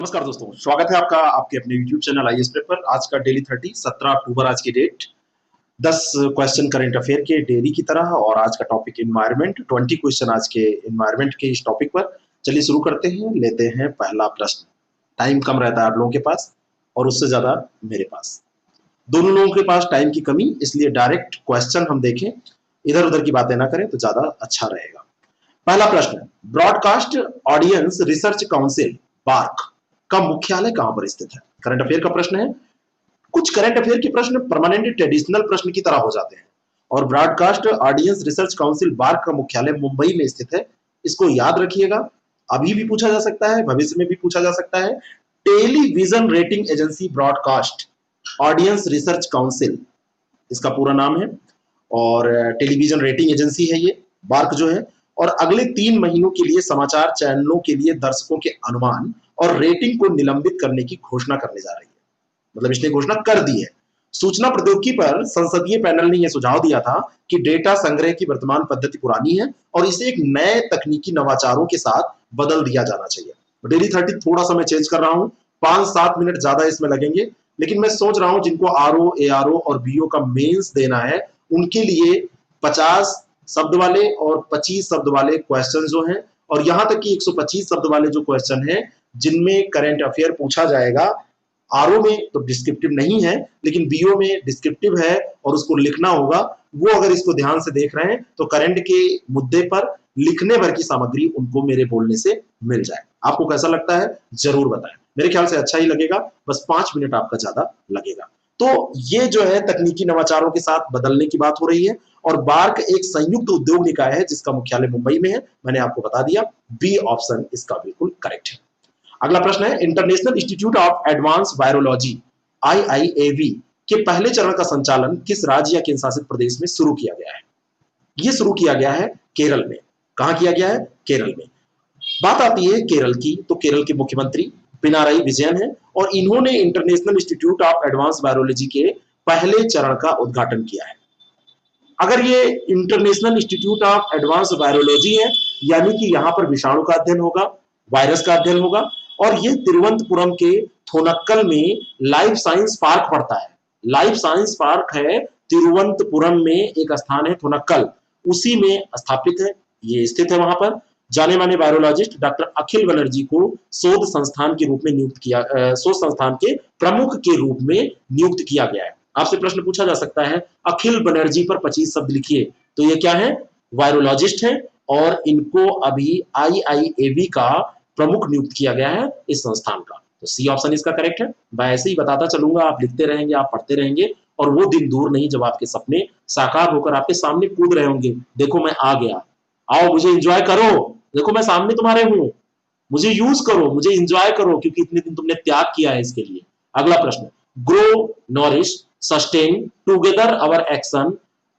नमस्कार दोस्तों, स्वागत है आपका आपके अपने YouTube चैनल आईएएस प्रेप पर। आज का डेली 30 17 अक्टूबर आज की डेट। 10 क्वेश्चन करंट अफेयर के डेली की तरह और आज का टॉपिक एनवायरनमेंट। 20 क्वेश्चन आज के एनवायरनमेंट के इस टॉपिक पर। चलिए शुरू करते हैं। लेते हैं पहला प्रश्न। टाइम कम रहता है आप लोगों के पास और उससे ज्यादा मेरे पास। दोनों लोगों के पास टाइम की कमी, इसलिए डायरेक्ट क्वेश्चन हम देखें, इधर उधर की बातें ना करें तो ज्यादा अच्छा रहेगा। पहला प्रश्न, broadcast audience research council BARC का मुख्यालय कहां पर स्थित है? करंट अफेयर का प्रश्न है। कुछ करंट अफेयर के प्रश्न परमानेंट ट्रेडिशनल प्रश्न की तरह हो जाते हैं और broadcast audience research council BARC का मुख्यालय मुंबई में स्थित है। इसको याद रखिएगा। अभी भी पूछा जा सकता है, भविष्य में भी पूछा जा सकता है। Television rating agency broadcast audience research council इसका पूरा नाम है और टेलीविजन रेटिंग एजेंसी है ये बार्क जो है। और अगले 3 महीनों के लिए समाचार चैनलों के लिए दर्शकों के अनुमान और रेटिंग को निलंबित करने की घोषणा करने जा रही है। मतलब इसने घोषणा कर दी है। सूचना प्रौद्योगिकी पर संसदीय पैनल ने यह सुझाव दिया था कि डेटा संग्रह की वर्तमान पद्धति पुरानी है और इसे एक नए तकनीकी नवाचारों के साथ बदल दिया जाना चाहिए। डेली 30 थोड़ा सा मैं चेंज कर रहा हूं, 5-7 मिनट ज्यादा इसमें लगेंगे, लेकिन मैं सोच रहा हूं जिनको आरओ, एआरओ और बीओ का मेंस देना है उनके लिए 50 शब्द वाले और 25 शब्द वाले क्वेश्चन जो हैं, और यहां तक कि 125 शब्द वाले जो क्वेश्चन हैं जिनमें करंट अफेयर पूछा जाएगा। आरओ में तो डिस्क्रिप्टिव नहीं है, लेकिन बीओ में डिस्क्रिप्टिव है और उसको लिखना होगा। वो अगर इसको ध्यान से देख रहे हैं तो करंट के मुद्दे पर लिखने भर की सामग्री उनको मेरे बोलने से मिल जाए। आपको कैसा लगता है जरूर बताएं। मेरे ख्याल से अच्छा ही लगेगा, बस 5 मिनट आपका ज्यादा लगेगा। तो ये जो है तकनीकी नवाचारों के साथ बदलने की बात हो रही है और बार्क एक संयुक्त उद्योग निकाय है जिसका मुख्यालय मुंबई में है। मैंने आपको बता दिया, बी ऑप्शन इसका बिल्कुल करेक्ट है। अगला प्रश्न है, international institute of advance virology IIAV के पहले चरण का संचालन किस राज्य या केंद्र शासित प्रदेश में शुरू किया गया है? यह शुरू किया गया है केरल में। कहां किया गया है? केरल में। बात आती है केरल की, तो केरल के मुख्यमंत्री पिनाराई विजयन है और इन्होंने international institute of advance virology के पहले चरण का उद्घाटन किया है। अगर ये international institute of advance virology है, यानी कि यहां पर विषाणु का अध्ययन होगा, वायरस का अध्ययन होगा, और ये तिरुवनंतपुरम के थोनक्कल में लाइफ साइंस पार्क पड़ता है। लाइफ साइंस पार्क है तिरुवनंतपुरम में, एक स्थान है थोनक्कल, उसी में स्थापित है, ये स्थित है वहां पर। जाने माने वायरोलॉजिस्ट डॉक्टर अखिल बनर्जी को शोध संस्थान के रूप में नियुक्त किया, शोध संस्थान के प्रमुख के रूप में नियुक्त किया गया है। आपसे प्रश्न पूछा जा सकता है, अखिल बनर्जी पर 25 शब्द लिखिए, तो ये क्या है? वायरोलॉजिस्ट है और इनको अभी आईआईएवी का प्रमुख नियुक्त किया गया है इस संस्थान का। तो सी ऑप्शन इसका करेक्ट है। मैं ऐसे ही बताता चलूंगा, आप लिखते रहेंगे, आप पढ़ते रहेंगे और वो दिन दूर नहीं जब आपके सपने साकार होकर आपके सामने कूद रहे होंगे। देखो मैं आ गया, आओ मुझे एंजॉय करो, देखो मैं सामने तुम्हारे हूं, मुझे यूज करो, मुझे एंजॉय करो, क्योंकि इतने दिन तुमने त्याग किया है इसके लिए। अगला प्रश्न, grow, nourish, sustain together our action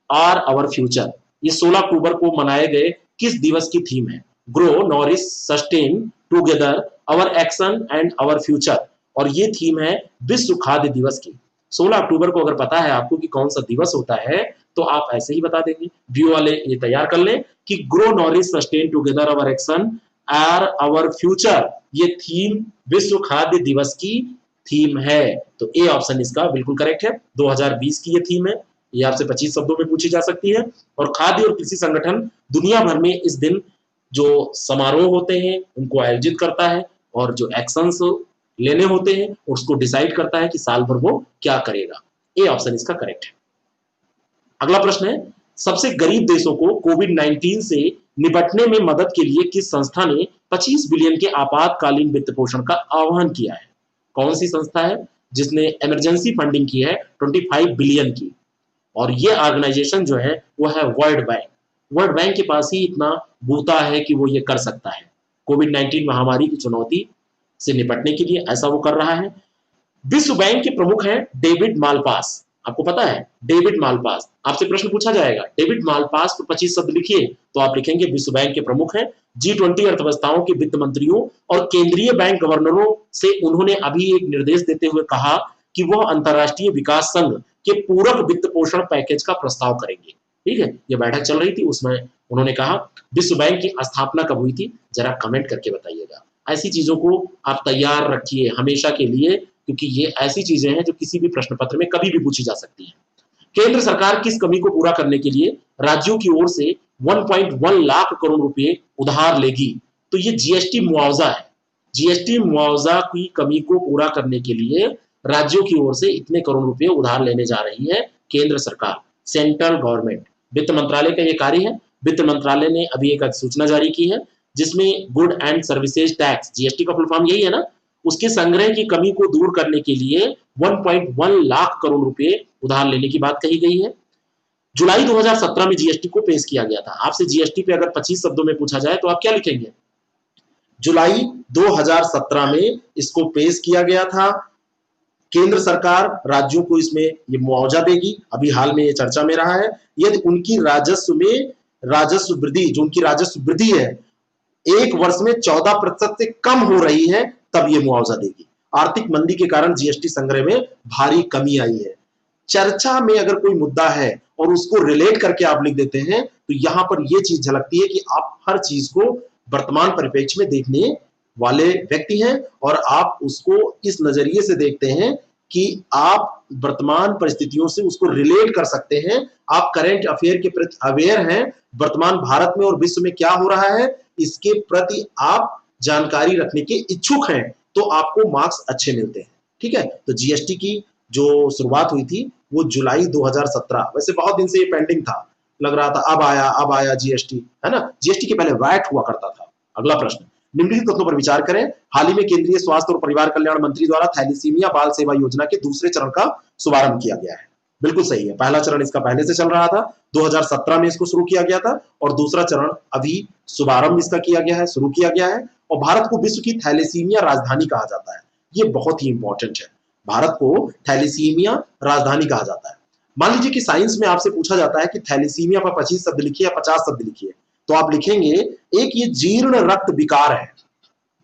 are our future, ये 16 अक्टूबर को मनाए गए किस दिवस की थीम है? Grow, nourish, sustain together our action and our future, और ये थीम है विश्व खाद्य दिवस की। 16 अक्टूबर को अगर पता है आपको कि कौन सा दिवस होता है तो आप ऐसे ही बता देंगे। व्यू वाले ये तैयार कर लें कि grow, nourish, sustain together our action are our future, ये थीम विश्व खाद्य दिवस की थीम है। तो ए ऑप्शन इसका बिल्कुल करेक्ट है। 2020 की ये थीम है। ये आपसे 25 शब्दों में पूछी जा सकती है। और खाद्य और कृषि संगठन दुनिया भर में इस दिन जो समारोह होते हैं उनको आयोजित करता है और जो एक्शंस लेने होते हैं उसको डिसाइड करता है कि साल भर वो क्या करेगा। ए ऑप्शन इसका करेक्ट है। अगला प्रश्न है, सबसे गरीब देशों को कोविड-19 से निपटने में मदद के लिए किस संस्था ने 25 बिलियन के आपातकालीन वित्त पोषण का आह्वान किया है? कौन सी संस्था है जिसने इमरजेंसी फंडिंग की है 25 बिलियन की? और ये ऑर्गेनाइजेशन जो है वो है वर्ल्ड बैंक। वर्ल्ड बैंक के पास ही इतना बूता है कि वो ये कर सकता है। कोविड-19 महामारी की चुनौती से निपटने के लिए ऐसा वो कर रहा है। विश्व बैंक के प्रमुख हैं डेविड मालपास। आपको पता है डेविड मालपास? आपसे प्रश्न पूछा जाएगा डेविड मालपास को 25 शब्द लिखिए, तो आप लिखेंगे विश्व बैंक के प्रमुख हैं। G20 अर्थव्यवस्थाओं के वित्त मंत्रियों और केंद्रीय बैंक गवर्नरों से उन्होंने अभी एक निर्देश देते हुए कहा कि वह अंतरराष्ट्रीय विकास संघ के पूरक वित्त पोषण पैकेज का प्रस्ताव करेंगे। ठीक है, यह बैठक चल रही थी, उसमें उन्होंने कहा। विश्व बैंक की स्थापना कब हुई थी? जरा कमेंट करके बताइएगा। ऐसी चीजों को आप तैयार रखिए हमेशा के लिए, क्योंकि ये ऐसी चीजें हैं जो किसी भी प्रश्न पत्र में कभी भी पूछी जा सकती हैं। केंद्र सरकार किस कमी को पूरा करने के लिए राज्यों की ओर से 1.1 लाख करोड़ रुपए उधार लेगी? तो ये जीएसटी मुआवजा है। जीएसटी मुआवजा की कमी को पूरा करने के लिए राज्यों की ओर से इतने करोड़ रुपए उधार लेने जा रही है केंद्र सरकार, सेंट्रल गवर्नमेंट। वित्त मंत्रालय का ये कार्य है। वित्त मंत्रालय ने अभी एक अधिसूचना जारी की है जिसमें good and services tax, GST का फुल फॉर्म यही है ना, उसके संग्रह की कमी को दूर करने के लिए 1.1 लाख करोड़ रुपए उधार लेने की बात कही गई है। जुलाई 2017 में जीएसटी को पेश किया गया था। आपसे जीएसटी पे अगर 25 शब्दों में पूछा जाए तो आप क्या लिखेंगे? जुलाई 2017 में इसको पेश किया गया था। केंद्र सरकार राज्यों को इसमें ये मुआवजा देगी। अभी हाल में ये चर्चा में रहा है, यदि उनकी राजस्व में राजस्व वृद्धि, जो उनकी राजस्व वृद्धि है, एक वर्ष में 14% से कम हो रही है, तब ये मुआवजा देगी। आर्थिक मंदी के कारण जीएसटी संग्रह में भारी कमी आई है। चर्चा में अगर कोई मुद्दा है और उसको रिलेट करके आप लिख देते हैं तो यहां पर यह चीज झलकती है कि आप हर चीज को वर्तमान परिप्रेक्ष्य में देखने वाले व्यक्ति हैं और आप उसको इस नजरिए से देखते हैं कि आप वर्तमान परिस्थितियों से उसको रिलेट कर सकते हैं। आप करंट अफेयर के प्रति अवेयर हैं, वर्तमान भारत में और विश्व में क्या हो रहा है इसके प्रति आप जानकारी रखने के इच्छुक हैं, तो आपको मार्क्स अच्छे मिलते हैं। ठीक है, तो जीएसटी की जो शुरुआत हुई थी वो जुलाई 2017, वैसे बहुत दिन से ये पेंडिंग था, लग रहा था अब आया जीएसटी, है ना। जीएसटी के पहले वैट हुआ करता था। अगला प्रश्न, निम्नलिखित तथ्यों पर विचार करें। हाल ही में केंद्रीय स्वास्थ्य और परिवार कल्याण मंत्री द्वारा थैलीसीमिया बाल सेवा योजना के दूसरे चरण का शुभारंभ किया गया है। बिल्कुल सही है, पहला चरण इसका पहले से चल रहा था, 2017 में इसको शुरू किया गया था और दूसरा चरण अभी शुभारंभ इसका किया गया है, शुरू किया गया है। और भारत को विश्व की थैलीसीमिया राजधानी कहा जाता है। ये बहुत ही इंपॉर्टेंट है, भारत को थैलीसीमिया राजधानी कहा जाता है। मान लीजिए कि साइंस में आपसे पूछा जाता है कि थैलीसीमिया पर 25 शब्द लिखिए या 50 शब्द लिखिए, तो आप लिखेंगे एक ये जीर्ण रक्त विकार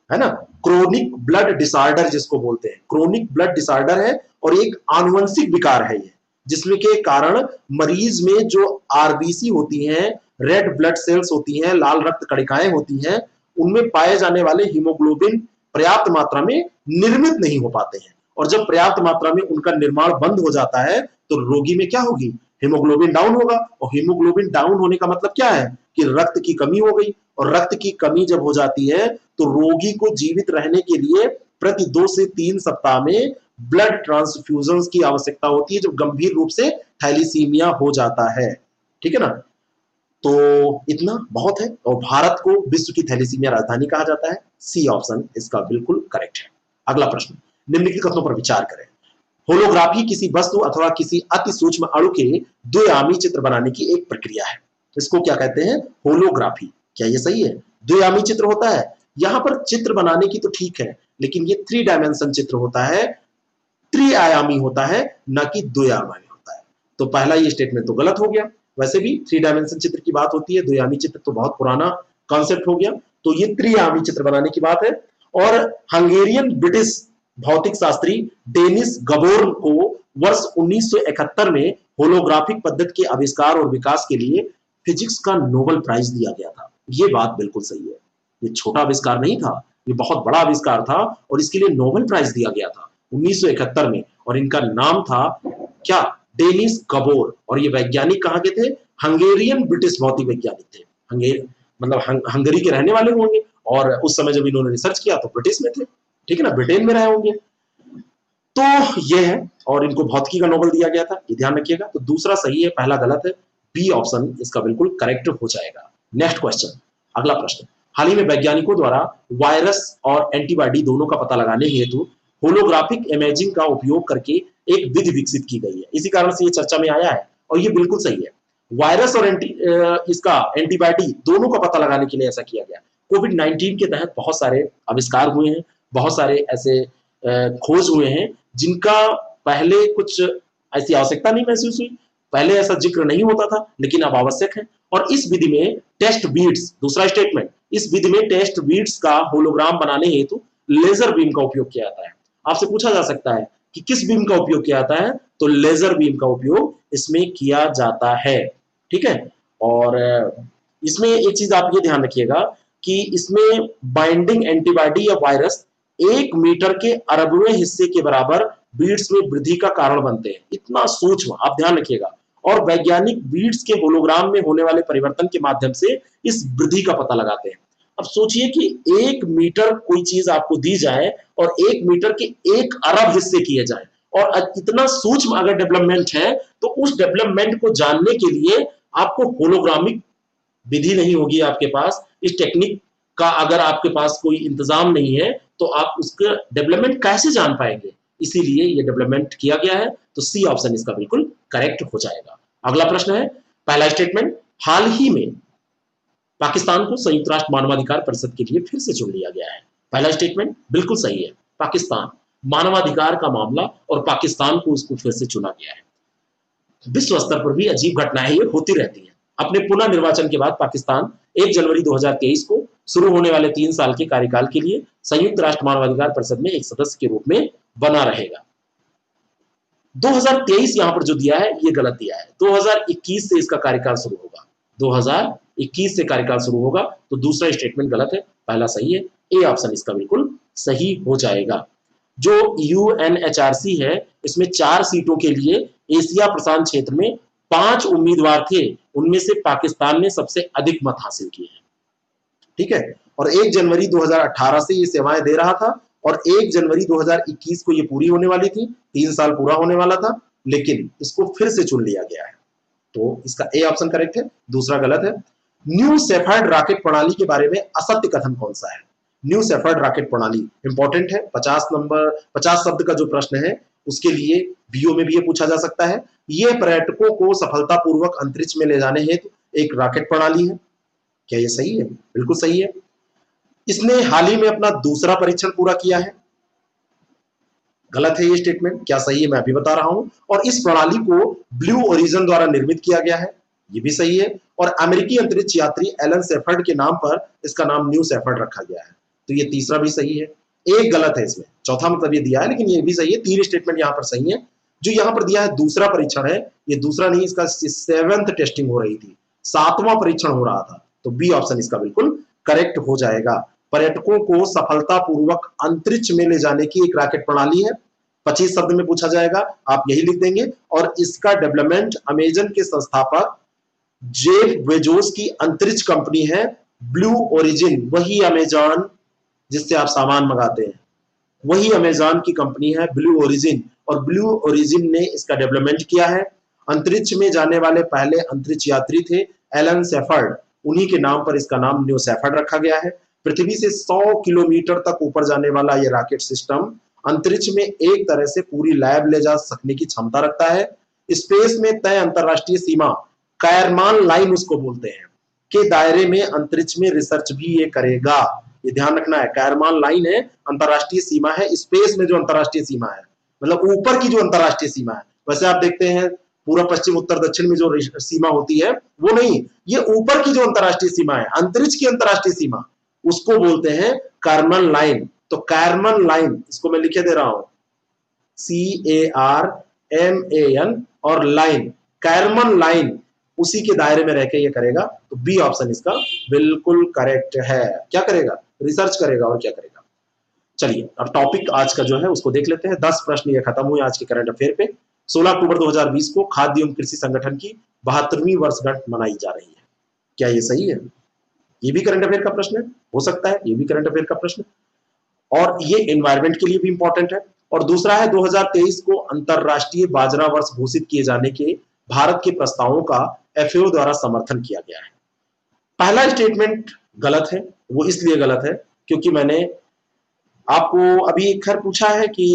है ना, क्रोनिक ब्लड डिसऑर्डर जिसको बोलते हैं, क्रोनिक ब्लड डिसऑर्डर है और एक आनुवंशिक विकार है ये, जिसमें के कारण मरीज में जो आरबीसी होती हैं, रेड ब्लड सेल्स होती हैं, लाल रक्त कणिकाएं होती हैं, उनमें पाए जाने वाले हीमोग्लोबिन पर्याप्त मात्रा में निर्मित नहीं हो पाते हैं। और जब पर्याप्त मात्रा में उनका निर्माण बंद हो जाता है तो रोगी में क्या होगी, हीमोग्लोबिन डाउन होगा। और हीमोग्लोबिन डाउन होने का मतलब क्या है कि रक्त की कमी हो गई। और रक्त की कमी जब हो जाती है तो रोगी को जीवित रहने के लिए प्रति 2 से 3 सप्ताह में ब्लड ट्रांसफ्यूजन की आवश्यकता होती है, जब गंभीर रूप से थैलीसीमिया हो जाता है। ठीक है ना, तो इतना बहुत है। और भारत को विश्व की थैलीसीमिया राजधानी कहा जाता है। सी ऑप्शन इसका बिल्कुल करेक्ट है। अगला प्रश्न, निम्नलिखित कथनों पर विचार करें। होलोग्राफी किसी वस्तु अथवा किसी अति सूक्ष्म अणु के द्विआयामी चित्र बनाने की एक प्रक्रिया है। इसको क्या कहते हैं, होलोग्राफी। क्या ये सही है? द्विआयामी चित्र होता है, यहां पर चित्र बनाने की तो ठीक है, लेकिन ये 3 डायमेंशन चित्र होता है, त्रिआयामी होता है, ना कि द्विआयामी होता है। तो पहला ये स्टेटमेंट तो गलत हो गया। वैसे भी 3 डायमेंशन चित्र की बात होती है, द्विआयामी चित्र तो बहुत पुराना कॉन्सेप्ट हो गया। तो ये त्रिआयामी चित्र बनाने की बात है। और हंगेरियन ब्रिटिश भौतिक शास्त्री डेनिस गबोर को वर्ष 1971 में होलोग्राफिक पद्धति के आविष्कार और विकास के लिए फिजिक्स का नोबेल प्राइज दिया गया था। ये बात बिल्कुल सही है, ये छोटा आविष्कार नहीं था, ये बहुत बड़ा आविष्कार था और इसके लिए नोबेल प्राइज दिया गया था 1971 में। और इनका नाम था क्या, डेनिस गबोर। और ये वैज्ञानिक कहाँ के थे, हंगेरियन ब्रिटिश भौतिक वैज्ञानिक थे। मतलब हंगरी के रहने वाले होंगे और उस समय जब इन्होंने रिसर्च किया तो ब्रिटिश में थे। ठीक है ना, ब्रिटेन में रहे होंगे। तो ये है, और इनको भौतिकी का नोबेल दिया गया था, ये ध्यान रखिएगा। तो दूसरा सही है, पहला गलत है। बी ऑप्शन इसका बिल्कुल करेक्ट हो जाएगा। नेक्स्ट क्वेश्चन, अगला प्रश्न, हाल ही में वैज्ञानिकों द्वारा वायरस और एंटीबॉडी दोनों का पता लगाने हेतु होलोग्राफिक इमेजिंग का उपयोग करके एक विधि विकसित की गई है। इसी कारण से ये चर्चा में आया है और ये बिल्कुल सही है। वायरस और इसका एंटीबॉडी दोनों का पता लगाने के लिए ऐसा किया गया। कोविड-19 के तहत बहुत सारे आविष्कार हुए हैं, बहुत सारे ऐसे खोज हुए हैं जिनका पहले कुछ ऐसी आवश्यकता नहीं महसूस हुई, पहले ऐसा जिक्र नहीं होता था, लेकिन अब आवश्यक है। और इस विधि में टेस्ट बीड्स, दूसरा स्टेटमेंट, इस विधि में टेस्ट बीड्स का होलोग्राम बनाने हेतु लेजर बीम का उपयोग किया जाता है। आपसे पूछा जा सकता है कि किस बीम का उपयोग किया जाता है, तो लेजर बीम का उपयोग इसमें किया जाता है। ठीक है, और इसमें एक चीज आप ये ध्यान रखिएगा, कि इसमें बाइंडिंग एंटीबॉडी या वायरस 1 मीटर के अरबवें हिस्से के बराबर बीड्स में वृद्धि का कारण बनते हैं। इतना सूक्ष्म, आप ध्यान रखिएगा। और वैज्ञानिक बीड्स के होलोग्राम में होने वाले परिवर्तन के माध्यम से इस वृद्धि का पता लगाते हैं। अब सोचिए कि 1 मीटर कोई चीज आपको दी जाए और 1 मीटर के 1 अरब हिस्से किए जाए, और इतना सूक्ष्म अगर डेवलपमेंट है तो उस डेवलपमेंट को जानने के लिए आपको होलोग्रामिक विधि नहीं होगी आपके पास, इस टेक्निक का अगर आपके पास कोई इंतजाम नहीं है तो आप उसका डेवलपमेंट कैसे जान पाएंगे। इसीलिए ये डेवलपमेंट किया गया है, तो सी ऑप्शन इसका बिल्कुल करेक्ट हो जाएगा। अगला प्रश्न है, पहला स्टेटमेंट, हाल ही में पाकिस्तान को संयुक्त राष्ट्र मानवाधिकार परिषद के लिए फिर से चुन लिया गया है। पहला स्टेटमेंट बिल्कुल सही है, पाकिस्तान, मानवाधिकार का मामला और पाकिस्तान को उसको फिर से चुना गया है। विश्व स्तर पर भी अजीब घटनाएं ये होती रहती हैं। अपने पुनः निर्वाचन के बाद पाकिस्तान 1 जनवरी 2023 को शुरू होने वाले 3 साल के कार्यकाल के लिए संयुक्त राष्ट्र मानवाधिकार परिषद में एक सदस्य के रूप में बना रहेगा। 2023 यहां पर जो दिया है ये गलत दिया है, 2021 से इसका कार्यकाल शुरू होगा, 2021 से कार्यकाल शुरू होगा, तो दूसरा स्टेटमेंट गलत है, पहला सही है। ए ऑप्शन इसका बिल्कुल सही हो जाएगा। जो यूएनएचआरसी है इसमें 4 सीटों के लिए एशिया प्रशांत क्षेत्र में 5 उम्मीदवार थे, उनमें से पाकिस्तान ने सबसे अधिक मत हासिल किए हैं। ठीक है, और 1 जनवरी 2018 से ये सेवाएं दे रहा था और 1 जनवरी 2021 को ये पूरी होने वाली थी, 3 साल पूरा होने वाला था, लेकिन इसको फिर से चुन लिया गया है, तो इसका ए ऑप्शन करेक्ट है, दूसरा गलत है। न्यू सेफर्ड रॉकेट प्रणाली के बारे में असत्य कथन कौन सा है? न्यू सेफर्ड रॉकेट प्रणाली इंपॉर्टेंट है, 50 शब्द का जो प्रश्न है उसके लिए बीओ में भी ये पूछा जा सकता है। ये पर्यटकों को सफलतापूर्वक अंतरिक्ष में ले जाने हेतु एक रॉकेट प्रणाली है। क्या ये सही है? बिल्कुल सही है। इसने हाल ही में अपना दूसरा परीक्षण पूरा किया है। गलत है ये स्टेटमेंट, क्या सही है मैं अभी बता रहा हूं। और इस प्रणाली को ब्लू ओरिजिन द्वारा निर्मित किया गया है, ये भी सही है। और अमेरिकी अंतरिक्ष यात्री एलन सेफर्ड के नाम पर इसका नाम न्यू सेफर्ड रखा गया है, तो ये तीसरा भी सही है। एक गलत है इसमें, चौथा मतलब ये दिया है लेकिन ये भी सही है। 3 स्टेटमेंट यहाँ पर सही है। जो यहाँ पर दिया है दूसरा परीक्षण है, ये दूसरा नहीं, इसका 7th टेस्टिंग हो रही थी, 7वां परीक्षण हो रहा था, तो बी ऑप्शन इसका बिल्कुल करेक्ट हो जाएगा। पर्यटकों को सफलतापूर्वक अंतरिक्ष में ले जाने की एक रॉकेट प्रणाली है, 25 शब्द में पूछा जाएगा, आप यही लिख देंगे। और इसका डेवलपमेंट अमेजन के संस्थापक जेफ बेजोस की अंतरिक्ष कंपनी है ब्लू ओरिजिन, वही अमेजन जिससे आप सामान मंगाते हैं, वही अमेजन की कंपनी है ब्लू ओरिजिन, और ब्लू ओरिजिन ने इसका डेवलपमेंट किया है। अंतरिक्ष में जाने वाले पहले अंतरिक्ष यात्री थे एलन सेफर्ड, उन्हीं के नाम पर इसका नाम न्यू सेफर्ड रखा गया है। पृथ्वी से 100 किलोमीटर तक ऊपर जाने वाला यह रॉकेट सिस्टम अंतरिक्ष में एक तरह से पूरी लैब ले जा सकने की क्षमता रखता है। स्पेस में तय अंतरराष्ट्रीय सीमा, कायरमान लाइन उसको बोलते हैं, के दायरे में अंतरिक्ष में रिसर्च भी ये करेगा। ये ध्यान रखना है, कायरमान लाइन है, अंतरराष्ट्रीय सीमा है, स्पेस में जो अंतरराष्ट्रीय सीमा है, मतलब ऊपर की जो अंतरराष्ट्रीय सीमा है। वैसे आप देखते हैं पूर्व पश्चिम उत्तर दक्षिण में जो सीमा होती है वो नहीं, ये ऊपर की जो अंतरराष्ट्रीय सीमा है, अंतरिक्ष की अंतरराष्ट्रीय सीमा, उसको बोलते हैं कायरमान लाइन। तो कायरमान लाइन, इसको मैं लिखे दे रहा हूं, CARMAN और लाइन, कायरमान लाइन, उसी के दायरे में रहकर ये करेगा, तो बी ऑप्शन इसका बिल्कुल करेक्ट है। क्या करेगा? रिसर्च करेगा, और क्या करेगा। चलिए अब टॉपिक आज का जो है उसको देख लेते हैं। 10 प्रश्न ये खत्म हुए आज के करंट अफेयर पे। 16 अक्टूबर 2020 को खाद्य एवं कृषि संगठन की 72वीं वर्षगांठ मनाई जा रही है। क्या ये सही है? ये भी करंट अफेयर का प्रश्न है, हो सकता है ये भी करंट अफेयर का प्रश्न, और ये एनवायरमेंट के लिए भी इंपॉर्टेंट है। और दूसरा है 2023 को अंतरराष्ट्रीय बाजरा वर्ष घोषित किए जाने के भारत के प्रस्तावों का FAO द्वारा समर्थन किया गया है। पहला स्टेटमेंट गलत है, वो इसलिए गलत है क्योंकि मैंने आपको अभी खैर पूछा है कि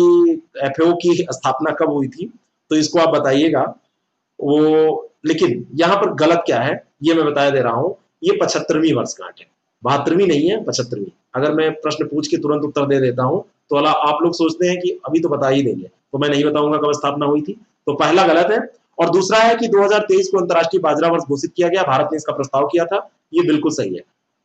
FAO की स्थापना कब हुई थी, तो इसको आप बताइएगा वो, लेकिन यहाँ पर गलत क्या है ये मैं बता दे रहा हूँ। ये 75वीं वर्षगांठ है, 72वीं नहीं है, 75वीं। अगर मैं प्रश्न पूछ के तुरंत उत्तर दे देता हूँ तो आप लोग सोचते हैं कि अभी तो बता ही देंगे, तो मैं नहीं बताऊंगा कब स्थापना हुई थी, तो पहला गलत है। और दूसरा है कि 2023 को अंतरराष्ट्रीय बाजरा वर्ष घोषित किया गया, भारत ने इसका प्रस्ताव किया था, ये बिल्कुल सही है।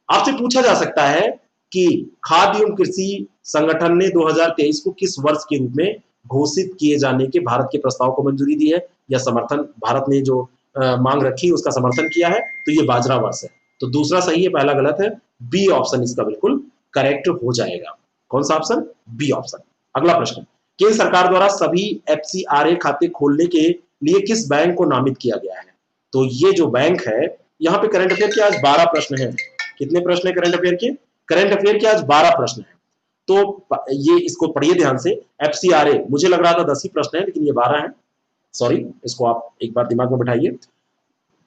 आपसे पूछा जा सकता है कि खाद्य एवं कृषि संगठन ने 2023 को किस वर्ष के रूप में घोषित किए जाने के भारत के प्रस्ताव को मंजूरी दी है, या समर्थन, भारत ने जो मांग रखी उसका समर्थन किया है, तो ये बाजरा वर्ष है। तो दूसरा सही है, पहला गलत है। बी ऑप्शन इसका बिल्कुल करेक्ट हो जाएगा। कौन सा ऑप्शन? B option. अगला प्रश्न, केंद्र सरकार द्वारा सभी एफसीआरए खाते खोलने के लिए किस बैंक को नामित किया गया है? तो ये जो बैंक है, यहाँ पे करंट अफेयर के आज 12 प्रश्न है। कितने प्रश्न है करंट अफेयर के? करंट अफेयर के आज 12 प्रश्न है। तो ये इसको पढ़िए ध्यान से। एफसीआरए, मुझे लग रहा था 10 ही प्रश्न है, लेकिन ये 12 है। सॉरी, इसको आप एक बार दिमाग में बैठाइए।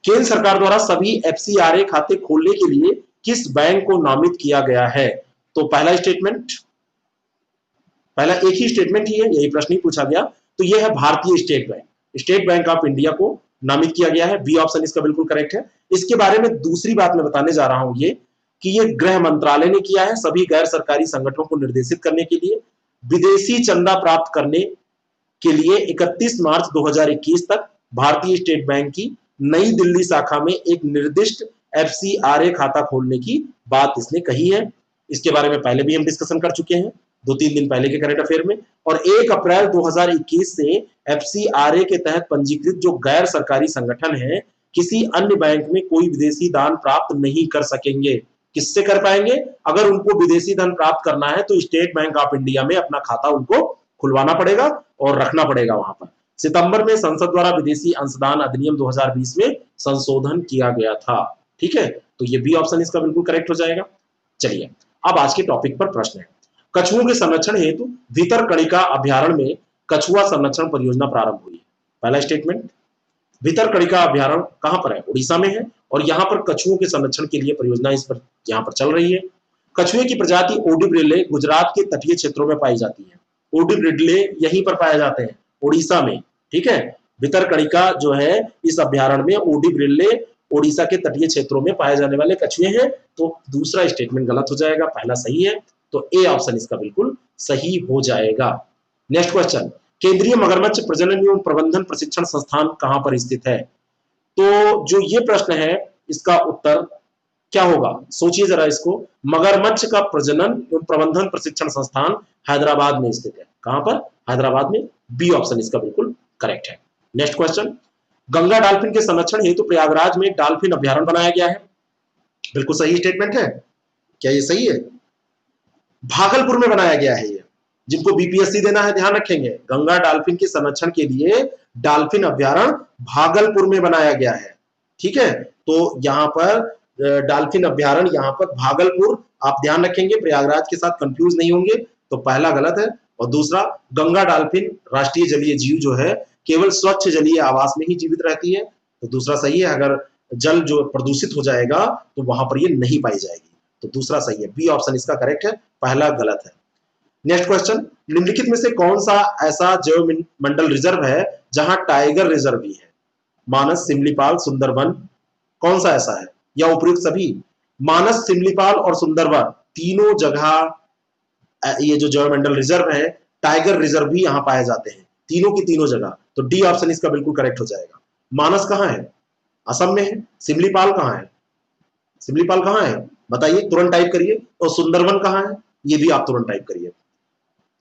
केंद्र सरकार द्वारा सभी एफसीआरए खाते खोलने के लिए किस बैंक को नामित किया गया है? तो पहला स्टेटमेंट, पहला एक ही स्टेटमेंट ही है, यही प्रश्न ही पूछा गया। तो यह है भारतीय state bank, state bank of India को नामित किया गया है। बी ऑप्शन इसका बिल्कुल करेक्ट है। इसके बारे में दूसरी बात मैं बताने जा रहा हूं ये कि ये गृह मंत्रालय ने किया है, सभी गैर सरकारी संगठनों को निर्देशित करने के लिए, विदेशी चंदा प्राप्त करने के लिए 31 मार्च 2021 तक भारतीय स्टेट बैंक की नई दिल्ली शाखा में एक निर्दिष्ट एफसीआरए खाता खोलने की बात इसने कही है। इसके बारे में पहले भी हम डिस्कशन कर चुके हैं 2-3 दिन पहले के करंट अफेयर में। और 1 अप्रैल 2021 से एफसीआरए के तहत पंजीकृत जो गैर सरकारी संगठन है, किसी अन्य बैंक में कोई विदेशी दान प्राप्त नहीं कर सकेंगे। किससे कर पाएंगे? अगर उनको विदेशी धन प्राप्त करना है तो स्टेट बैंक ऑफ इंडिया में अपना खाता उनको खुलवाना पड़ेगा और रखना पड़ेगा वहां पर। सितंबर में संसद द्वारा विदेशी अंशदान अधिनियम 2020 में संशोधन किया गया था। ठीक है, तो ये बी ऑप्शन इसका बिल्कुल करेक्ट हो जाएगा। चलिए, अब आज के टॉपिक पर प्रश्न है। कछुओं के संरक्षण हेतु भितरकणिका अभ्यारण्य में कछुआ संरक्षण परियोजना प्रारंभ हुई है। पहला स्टेटमेंट, भितरकणिका अभ्यारण्य कहां पर है? उड़ीसा में है। और यहां पर कछुओं के संरक्षण के लिए परियोजना इस पर यहां पर चल रही है। कछुए की प्रजाति ओडिब्रिले गुजरात के तटीय क्षेत्रों में पाई जाती है। ओडिब्रिले यहीं पर पाए जाते हैं, उड़ीसा में। ठीक है, भितरकणिका जो है इस अभ्यारण्य में ओडिब्रिले ओडिशा के तटीय क्षेत्रों में पाए जाने वाले कछुए हैं। तो दूसरा स्टेटमेंट गलत हो जाएगा, पहला सही है। तो ए ऑप्शन इसका बिल्कुल सही हो जाएगा। नेक्स्ट क्वेश्चन, केंद्रीय मगरमच्छ प्रजनन एवं प्रबंधन प्रशिक्षण संस्थान कहां पर स्थित है? तो जो ये प्रश्न है इसका उत्तर क्या होगा? सोचिए जरा इसको। मगरमच्छ का प्रजनन एवं प्रबंधन प्रशिक्षण संस्थान हैदराबाद में स्थित है। कहां पर? हैदराबाद में। बी ऑप्शन इसका बिल्कुल करेक्ट है। नेक्स्ट क्वेश्चन, गंगा डॉल्फिन के संरक्षण हेतु प्रयागराज में डॉल्फिन अभ्यारण्य बनाया गया है। बिल्कुल सही स्टेटमेंट है। क्या ये सही है? भागलपुर में बनाया गया है ये। जिनको बीपीएससी देना है ध्यान रखेंगे, गंगा डॉल्फिन के संरक्षण के लिए डॉल्फिन अभ्यारण्य भागलपुर में बनाया गया है। ठीक है, तो यहां पर डॉल्फिन अभ्यारण्य यहां पर भागलपुर, आप ध्यान रखेंगे, प्रयागराज के साथ कंफ्यूज नहीं होंगे। तो पहला गलत है। और दूसरा, गंगा डॉल्फिन राष्ट्रीय जलीय जीव जो है केवल स्वच्छ जलीय आवास में ही जीवित रहती है। तो दूसरा सही है। अगर जल जो प्रदूषित हो जाएगा तो वहां पर ये नहीं पाई जाएगी। तो दूसरा सही है, बी ऑप्शन इसका करेक्ट है, पहला गलत है। नेक्स्ट क्वेश्चन, निम्नलिखित में से कौन सा ऐसा जैव मंडल रिजर्व है जहां टाइगर रिजर्व भी है? मानस, सिमलीपाल, सुंदरबन, कौन सा ऐसा है? या उपयुक्त सभी? मानस, सिमलीपाल और सुंदरबन तीनों जगह ये जो जैव मंडल रिजर्व है, टाइगर रिजर्व भी यहां पाए जाते हैं, तीनों की तीनों जगह। तो डी ऑप्शन इसका बिल्कुल करेक्ट हो जाएगा। मानस कहां है? असम में है। सिमलीपाल कहां है? सिमलीपाल कहां है बताइए, तुरंत टाइप करिए। और सुंदरबन कहां है? ये भी आप तुरंत टाइप करिए।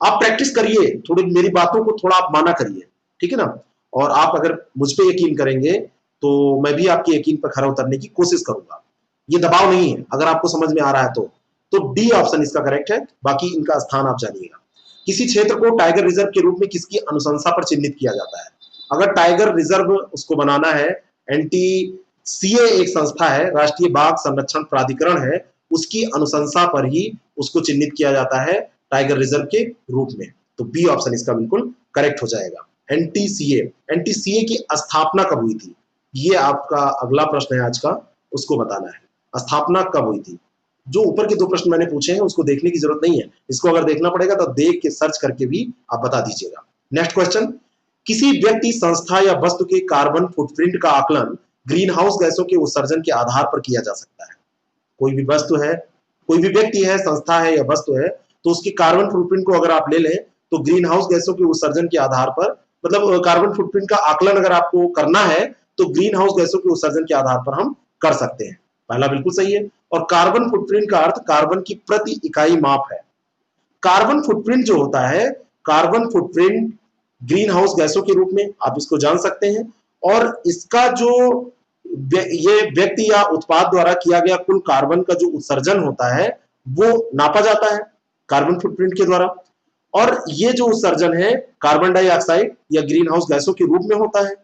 आप प्रैक्टिस करिए, थोड़ी मेरी बातों को थोड़ा आप माना करिए, ठीक है ना। और आप अगर मुझ पे यकीन करेंगे तो मैं भी आपके यकीन पर खरा उतरने की कोशिश करूंगा। ये दबाव नहीं है, अगर आपको समझ में आ रहा है तो डी ऑप्शन इसका करेक्ट है। बाकी इनका स्थान आप जानिएगा। किसी क्षेत्र को टाइगर रिजर्व के रूप में किसकी अनुशंसा पर चिन्हित किया जाता है? अगर टाइगर रिजर्व उसको बनाना है, एनटीसीए एक संस्था है, राष्ट्रीय बाघ संरक्षण प्राधिकरण है, उसकी अनुशंसा पर ही उसको चिन्हित किया जाता है टाइगर रिजर्व के रूप में। तो बी ऑप्शन इसका बिल्कुल करेक्ट हो जाएगा। एनटीसीए, एनटीसीए की स्थापना कब हुई थी? ये आपका अगला प्रश्न है आज का, उसको बताना है। स्थापना कब हुई थी? जो ऊपर के 2 प्रश्न मैंने पूछे हैं उसको देखने की जरूरत नहीं है, इसको अगर देखना पड़ेगा तो देख के सर्च करके भी आप बता दीजिएगा। नेक्स्ट क्वेश्चन, किसी व्यक्ति, संस्था या वस्तु के कार्बन फुटप्रिंट का आकलन ग्रीन हाउस गैसों के उत्सर्जन के आधार पर किया जा सकता है। कोई भी वस्तु है, कोई भी व्यक्ति है, संस्था है या वस्तु है, तो उसकी कार्बन फुटप्रिंट को अगर आप ले लें तो ग्रीन हाउस गैसों के उत्सर्जन के आधार पर, मतलब कार्बन फुटप्रिंट का आकलन अगर आपको करना है तो ग्रीन हाउस गैसों के उत्सर्जन के आधार पर हम कर सकते हैं। पहला बिल्कुल सही है। और कार्बन फुटप्रिंट का अर्थ कार्बन की प्रति इकाई माप है। कार्बन फुटप्रिंट जो होता है, कार्बन फुटप्रिंट ग्रीन हाउस गैसों के रूप में आप इसको जान सकते हैं। और इसका जो ये व्यक्ति या उत्पाद द्वारा किया गया कुल कार्बन का जो उत्सर्जन होता है वो नापा जाता है कार्बन फुटप्रिंट के द्वारा। और ये जो उत्सर्जन है कार्बन डाइऑक्साइड या ग्रीन हाउस गैसों के रूप में होता है।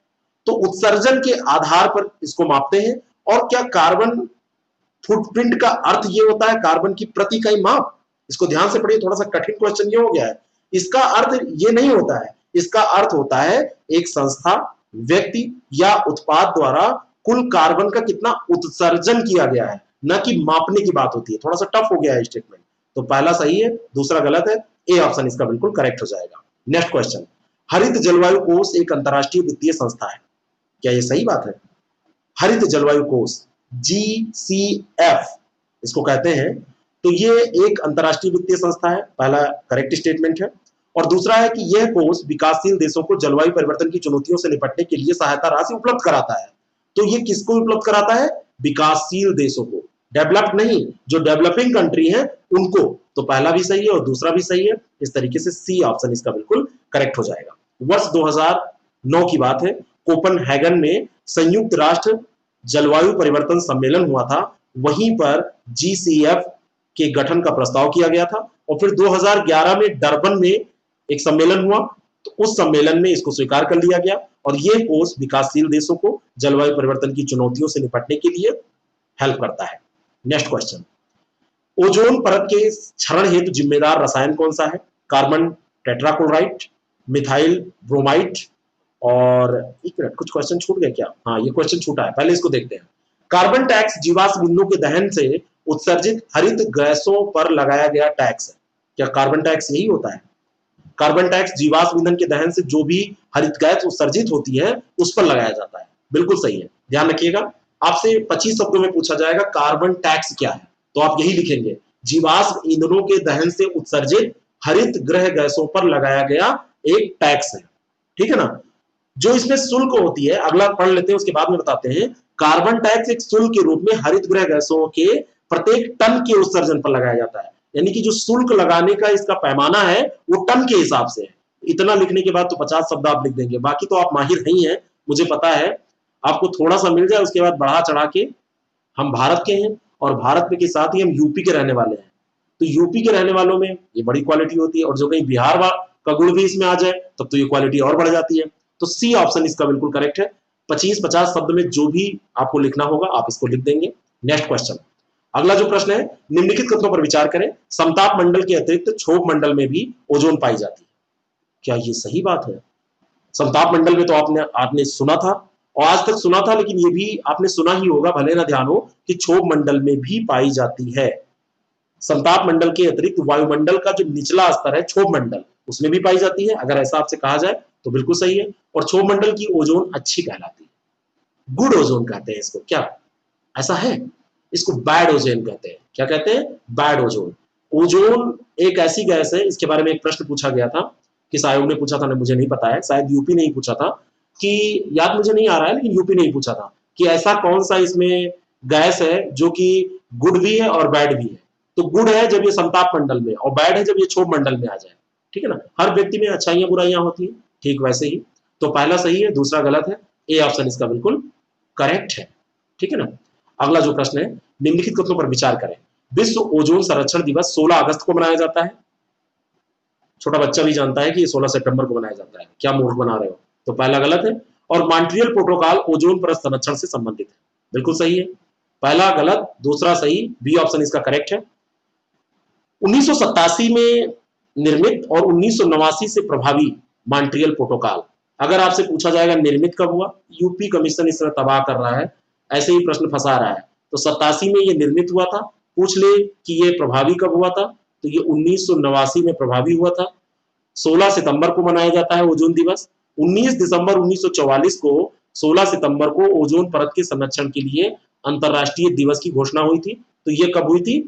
तो उत्सर्जन के आधार पर इसको मापते हैं। और क्या कार्बन फुटप्रिंट का अर्थ ये होता है कार्बन की प्रति इकाई माप? इसको ध्यान से पढ़िए, थोड़ा सा कठिन क्वेश्चन ये हो गया है। इसका अर्थ ये नहीं होता है, इसका अर्थ होता है एक संस्था, व्यक्ति या उत्पाद द्वारा कुल कार्बन का कितना उत्सर्जन किया गया है, न कि मापने की बात होती है। थोड़ा सा टफ हो गया है स्टेटमेंट। तो पहला सही है, दूसरा गलत है। ए ऑप्शन इसका बिल्कुल करेक्ट हो जाएगा। नेक्स्ट क्वेश्चन, हरित जलवायु कोष एक अंतरराष्ट्रीय वित्तीय संस्था है, क्या ये सही बात है? हरित जलवायु कोष GCF इसको कहते हैं। तो ये एक अंतरराष्ट्रीय वित्तीय संस्था है, पहला करेक्ट स्टेटमेंट है। और दूसरा है कि यह कोष विकासशील देशों को जलवायु परिवर्तन की चुनौतियों से निपटने के लिए सहायता राशि उपलब्ध कराता है। तो ये किसको उपलब्ध कराता है? विकासशील देशों को, डेवलप्ड नहीं, जो डेवलपिंग कंट्री है उनको। तो पहला भी सही है और दूसरा भी सही है। इस तरीके से सी ऑप्शन इसका बिल्कुल करेक्ट हो जाएगा। वर्ष 2009 की बात है, कोपनहेगन में संयुक्त राष्ट्र जलवायु परिवर्तन सम्मेलन हुआ था। वहीं पर GCF के गठन का प्रस्ताव किया गया था। और फिर 2011 में डरबन में एक सम्मेलन हुआ, तो उस सम्मेलन में इसको स्वीकार कर लिया गया। और यह कोष विकासशील देशों को जलवायु परिवर्तन की चुनौतियों से निपटने के लिए हेल्प करता है। नेक्स्ट क्वेश्चन, ओजोन परत के क्षरण हेतु जिम्मेदार रसायन कौन सा है? कार्बन टेट्राक्लोराइड, मिथाइल ब्रोमाइड, और एक मिनट, कुछ क्वेश्चन छूट गए क्या? हाँ, ये क्वेश्चन छूटा है, पहले इसको देखते हैं। कार्बन टैक्स जीवाश्म ईंधनों के दहन से उत्सर्जित हरित गैसों पर लगाया गया टैक्स है। क्या कार्बन टैक्स यही होता है? कार्बन टैक्स जीवाश्म ईंधन के दहन से जो भी हरित गैस उत्सर्जित होती है उस पर लगाया जाता है। बिल्कुल सही है, ध्यान रखिएगा। आपसे 25 शब्दों में पूछा जाएगा कार्बन टैक्स क्या है, तो आप यही लिखेंगे, जीवाश्म ईंधनों के दहन से उत्सर्जित हरित गृह गैसों पर लगाया गया एक टैक्स है। ठीक है ना? जो इसमें शुल्क होती है, अगला पढ़ लेते हैं उसके बाद में बताते हैं। कार्बन टैक्स एक शुल्क के रूप में हरित गृह गैसों के प्रत्येक टन के उत्सर्जन पर लगाया जाता है। यानी कि जो शुल्क लगाने का इसका पैमाना है वो टन के हिसाब से है। इतना लिखने के बाद तो 50 शब्द आप लिख देंगे, बाकी तो आप माहिर नहीं है, मुझे पता है। आपको थोड़ा सा मिल जाए उसके बाद बढ़ा चढ़ा के, हम भारत के हैं और भारत के साथ ही हम यूपी के रहने वाले हैं। तो यूपी के रहने वालों में ये बड़ी क्वालिटी होती है, और जो कहीं बिहार का गुण भी इसमें आ जाए तब तो ये क्वालिटी और बढ़ जाती है। तो सी ऑप्शन इसका बिल्कुल करेक्ट है। 25-50 शब्द में जो भी आपको लिखना होगा आप इसको लिख देंगे। नेक्स्ट क्वेश्चन, अगला जो प्रश्न है, निम्नलिखित कथनों पर विचार करें। समताप मंडल के अतिरिक्त क्षोभ मंडल में भी ओजोन पाई जाती है, क्या ये सही बात है? समताप मंडल में तो आपने सुना था और आज तक सुना था, लेकिन ये भी आपने सुना ही होगा, भले ना ध्यान हो, कि क्षोभ मंडल में भी पाई जाती है। समताप मंडल के अतिरिक्त वायुमंडल का जो निचला स्तर है क्षोभ मंडल, उसमें भी पाई जाती है। अगर ऐसा आपसे कहा जाए तो बिल्कुल सही है। और क्षोभ मंडल की ओजोन अच्छी कहलाती है, गुड ओजोन कहते हैं इसको। क्या ऐसा है? इसको बैड ओजोन कहते हैं। क्या कहते हैं? Bad ozone. ओजोन एक ऐसी गैस है, इसके बारे में एक प्रश्न पूछा गया था, किस आयोग ने पूछा था मुझे नहीं पता है, शायद यूपी ने ही पूछा था, कि याद मुझे नहीं आ रहा है, लेकिन यूपी ने ही पूछा था कि ऐसा कौन सा इसमें गैस है जो कि गुड भी है और बैड भी है। तो गुड है जब ये समताप मंडल में, और बैड है जब ये क्षोभ मंडल में आ जाए। ठीक है ना? हर व्यक्ति में अच्छाइयां बुराइयां होती है, ठीक वैसे ही। तो पहला सही है, दूसरा गलत है। ए ऑप्शन इसका बिल्कुल करेक्ट है। ठीक है ना? अगला जो प्रश्न है, निम्नलिखित कथनों पर विचार करें। विश्व ओजोन संरक्षण दिवस 16 अगस्त को मनाया जाता है। छोटा बच्चा भी जानता है कि ये 16 सितंबर को मनाया जाता है, क्या मूर्ख बना रहे हो? तो पहला गलत है। और मॉन्ट्रियल प्रोटोकॉल ओजोन परत संरक्षण से संबंधित है, बिल्कुल सही है। पहला गलत, दूसरा सही, बी ऑप्शन इसका करेक्ट है। 1987 में निर्मित और 1989 से प्रभावी मॉन्ट्रियल प्रोटोकॉल। अगर आपसे पूछा जाएगा निर्मित कब हुआ, यूपी कमीशन इस तरह तबाह कर रहा है, ऐसे ही प्रश्न फंसा रहा है, तो 87 में ये निर्मित हुआ था। पूछ ले कि ये प्रभावी कब हुआ था, तो ये 1989 में प्रभावी हुआ था। 16 सितंबर को मनाया जाता है ओजोन दिवस। 19 दिसंबर 1944 को 16 सितंबर को ओजोन परत के संरक्षण के लिए अंतरराष्ट्रीय दिवस की घोषणा हुई थी। तो ये कब हुई थी?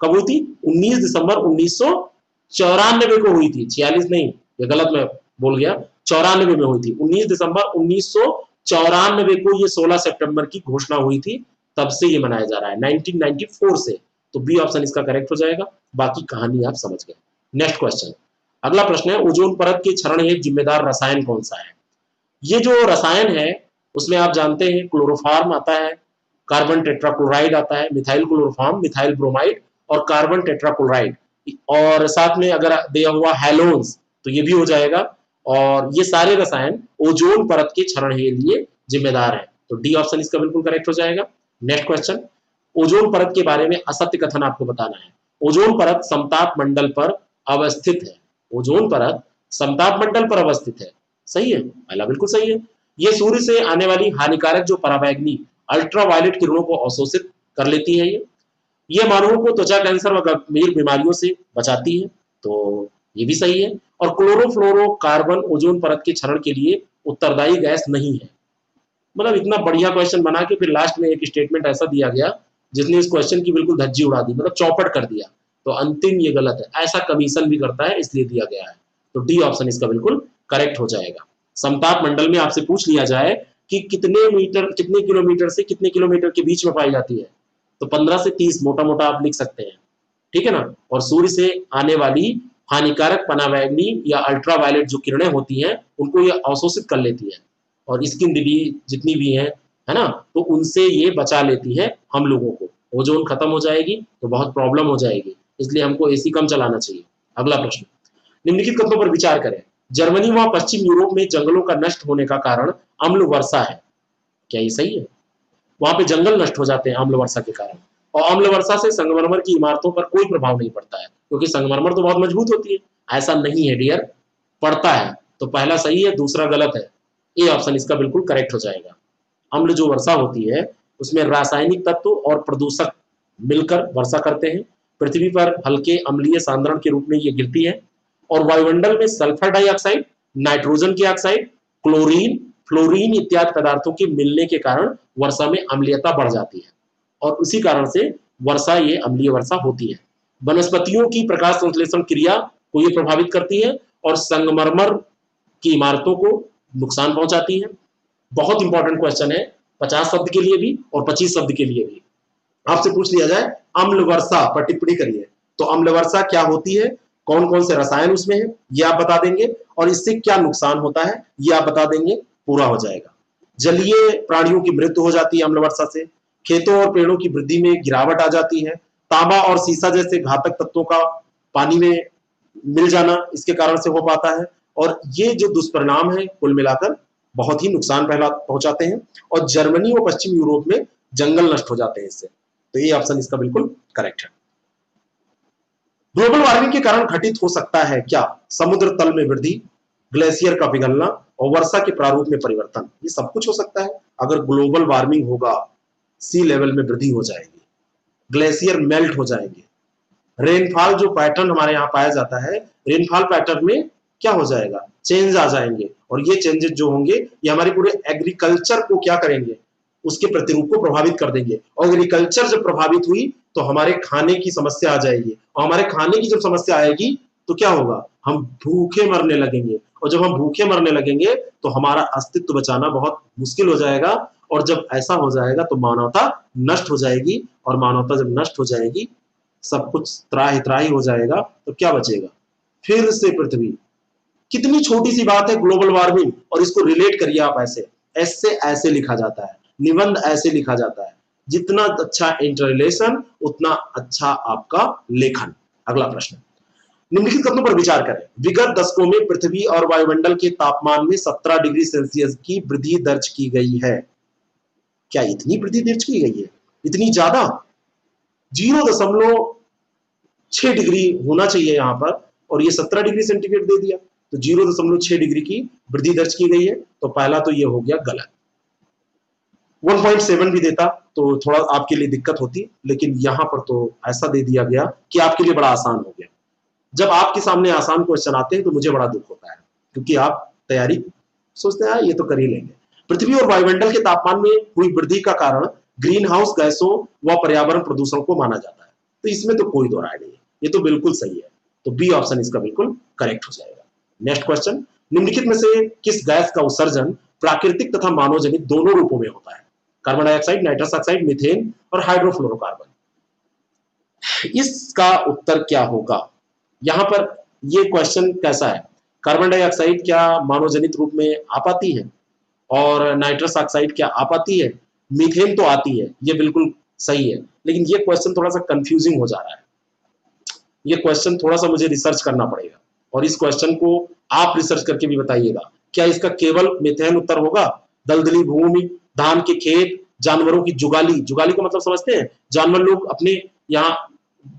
कब हुई थी? 19 दिसंबर 1994 को हुई थी, 46 नहीं, ये गलत मैं बोल गया, 94 में हुई थी। 19 दिसंबर 1994 को ये 16 सितंबर की घोषणा हुई थी, तब से ये मनाया जा रहा है, 1994 से। तो बी ऑप्शन इसका करेक्ट हो जाएगा, बाकी कहानी आप समझ गए। नेक्स्ट क्वेश्चन, अगला प्रश्न है, ओजोन परत के क्षरण हेतु जिम्मेदार रसायन कौन सा है? ये जो रसायन है उसमें आप जानते हैं क्लोरोफॉर्म आता है, कार्बन टेट्राक्लोराइड आता है, मिथाइल क्लोरोफॉर्म, मिथाइल ब्रोमाइड और कार्बन टेट्राक्लोराइड, और साथ में अगर दिया हुआ हेलोन्स तो ये भी हो जाएगा। और ये सारे रसायन ओजोन परत के क्षरण के लिए जिम्मेदार है। तो डी ऑप्शन इसका बिल्कुल करेक्ट हो जाएगा। नेक्स्ट क्वेश्चन, ओजोन परत के बारे में असत्य कथन आपको बताना है। ओजोन परत समताप मंडल पर अवस्थित है। ओजोन परत समताप मंडल पर अवस्थित है, सही है, पहला बिल्कुल सही है। ये सूर्य से आने वाली हानिकारक जो पराबैंगनी अल्ट्रावायलेट किरणों को अवशोषित कर लेती है। ये मानवों को त्वचा कैंसर व गंभीर बीमारियों से बचाती है, तो ये भी सही है। और क्लोरोफ्लोरोकार्बन ओजोन परत के क्षरण के लिए उत्तरदायी गैस नहीं है। मतलब इतना बढ़िया क्वेश्चन बना के फिर लास्ट में एक स्टेटमेंट ऐसा दिया गया जिसने इस क्वेश्चन की बिल्कुल धज्जी उड़ा दी, मतलब चौपट कर दिया। तो अंतिम ये गलत है, ऐसा कमीशन भी करता है इसलिए दिया गया है। तो डी ऑप्शन इसका बिल्कुल करेक्ट हो जाएगा। समताप मंडल में आपसे पूछ लिया जाए कि कितने किलोमीटर से कितने किलोमीटर के बीच में पाई जाती है, तो 15 से 30 मोटा मोटा आप लिख सकते हैं, ठीक है ना। और सूर्य से आने वाली हानिकारक पराबैंगनी या अल्ट्रावायलेट जो किरणें होती हैं उनको ये अवशोषित कर लेती है, और स्किन भी जितनी भी है ना, तो उनसे ये बचा लेती है हम लोगों को। ओजोन खत्म हो जाएगी तो बहुत प्रॉब्लम हो जाएगी, इसलिए हमको एसी कम चलाना चाहिए। अगला प्रश्न, निम्नलिखित कथनों पर विचार करें। जर्मनी व पश्चिम यूरोप में जंगलों का नष्ट होने का कारण अम्ल वर्षा है। क्या ये सही है? वहां पे जंगल नष्ट हो जाते हैं अम्ल वर्षा के कारण, और अम्ल वर्षा से संगमरमर की इमारतों पर कोई प्रभाव नहीं पड़ता है, क्योंकि संगमरमर तो बहुत मजबूत होती है। ऐसा नहीं है डियर, पड़ता है। तो पहला सही है, दूसरा गलत है। ए ऑप्शन इसका बिल्कुल करेक्ट हो जाएगा। अम्ल जो वर्षा होती है उसमें रासायनिक तत्व और प्रदूषक मिलकर वर्षा करते हैं। पृथ्वी पर हल्के अम्लीय सांद्रण के रूप में ये गिरती है, और वायुमंडल में सल्फर डाइऑक्साइड, नाइट्रोजन की ऑक्साइड, क्लोरीन, फ्लोरीन इत्यादि पदार्थों के मिलने के कारण वर्षा में अम्लीयता बढ़ जाती है, और उसी कारण से वर्षा ये अम्लीय वर्षा होती है। वनस्पतियों की प्रकाश संश्लेषण क्रिया को ये प्रभावित करती है, और संगमरमर की इमारतों को नुकसान पहुंचाती है। बहुत इंपॉर्टेंट क्वेश्चन है, 50 शब्द के लिए भी और 25 शब्द के लिए भी। आपसे पूछ लिया जाए अम्ल वर्षा पर टिप्पणी करिए, तो अम्ल वर्षा क्या होती है, कौन कौन से रसायन उसमें है ये आप बता देंगे, और इससे क्या नुकसान होता है ये आप बता देंगे, पूरा हो जाएगा। जलीय प्राणियों की मृत्यु हो जाती है अम्ल वर्षा से। खेतों और पेड़ों की वृद्धि में गिरावट आ जाती है। तांबा और सीसा जैसे घातक तत्वों का पानी में मिल जाना इसके कारण से हो पाता है। और ये जो दुष्परिणाम है कुल मिलाकर बहुत ही नुकसान पहुंचाते हैं, और जर्मनी और पश्चिम यूरोप में जंगल नष्ट हो जाते हैं इससे। तो ये ऑप्शन इसका बिल्कुल करेक्ट है। ग्लोबल वार्मिंग के कारण घटित हो सकता है क्या? समुद्र तल में वृद्धि, ग्लेशियर का पिघलना और वर्षा के प्रारूप में परिवर्तन। ये सब कुछ हो सकता है अगर ग्लोबल वार्मिंग होगा। सी लेवल में वृद्धि हो जाएगी, ग्लेशियर मेल्ट हो जाएंगे, रेनफॉल जो पैटर्न हमारे यहाँ पाया जाता है, रेनफॉल पैटर्न में क्या हो जाएगा, चेंज आ जाएंगे, और ये चेंजेस जो होंगे ये हमारे पूरे एग्रीकल्चर को क्या करेंगे, उसके प्रतिरूप को प्रभावित कर देंगे। और एग्रीकल्चर जब प्रभावित हुई तो हमारे खाने की समस्या आ जाएगी, और हमारे खाने की जब समस्या आएगी तो क्या होगा, हम भूखे मरने लगेंगे, और जब हम भूखे मरने लगेंगे तो हमारा अस्तित्व बचाना बहुत मुश्किल हो जाएगा। और जब ऐसा हो जाएगा तो मानवता नष्ट हो जाएगी, और मानवता जब नष्ट हो जाएगी, सब कुछ त्राही त्राही हो जाएगा, तो क्या बचेगा, फिर से पृथ्वी। कितनी छोटी सी बात है ग्लोबल वार्मिंग, और इसको रिलेट करिए आप ऐसे, ऐसे ऐसे लिखा जाता है, निबंध ऐसे लिखा जाता है। जितना अच्छा इंटररिलेशन उतना अच्छा आपका लेखन। अगला प्रश्न, निम्नलिखित कथनों पर विचार करें। विगत दशकों में पृथ्वी और वायुमंडल के तापमान में 17 डिग्री सेल्सियस की वृद्धि दर्ज की गई है। क्या इतनी वृद्धि दर्ज की गई है, इतनी ज्यादा? 0.6 डिग्री होना चाहिए यहां पर, और ये 17 डिग्री सेंटीग्रेड दे दिया, तो 0.6 डिग्री की वृद्धि दर्ज की गई है, तो पहला तो ये हो गया गलत। 1.7 भी देता तो थोड़ा आपके लिए दिक्कत होती, लेकिन यहां पर तो ऐसा दे दिया गया कि आपके लिए बड़ा आसान हो गया। जब आपके सामने आसान क्वेश्चन आते हैं तो मुझे बड़ा दुख होता है, क्योंकि आप तैयारी सोचते हैं ये तो कर ही लेंगे। पृथ्वी और वायुमंडल के तापमान में हुई वृद्धि का कारण ग्रीन हाउस गैसों व पर्यावरण प्रदूषण को माना जाता है, तो इसमें तो कोई दो राय नहीं है, ये तो बिल्कुल सही है। तो बी ऑप्शन इसका बिल्कुल करेक्ट हो जाएगा। नेक्स्ट क्वेश्चन, निम्नलिखित में से किस गैस का उत्सर्जन प्राकृतिक तथा मानवजनित दोनों रूपों में होता है? Carbon dioxide, nitrous oxide, methane और हाइड्रोफ्लोरोकार्बन। इसका उत्तर क्या होगा? यहां पर ये क्वेश्चन कैसा है, कार्बन डाइऑक्साइड क्या मानव जनित रूप में आ पाती है? और नाइट्रस ऑक्साइड क्या आ पाती है? मीथेन तो आती है, ये बिल्कुल सही है, लेकिन ये क्वेश्चन थोड़ा सा कंफ्यूजिंग हो जा रहा है। ये क्वेश्चन थोड़ा सा मुझे रिसर्च करना पड़ेगा, और इस क्वेश्चन को आप रिसर्च करके भी बताइएगा। क्या इसका केवल मीथेन उत्तर होगा? दलदली भूमि, धान के खेत, जानवरों की जुगाली, जुगाली का मतलब समझते हैं? जानवर लोग अपने यहाँ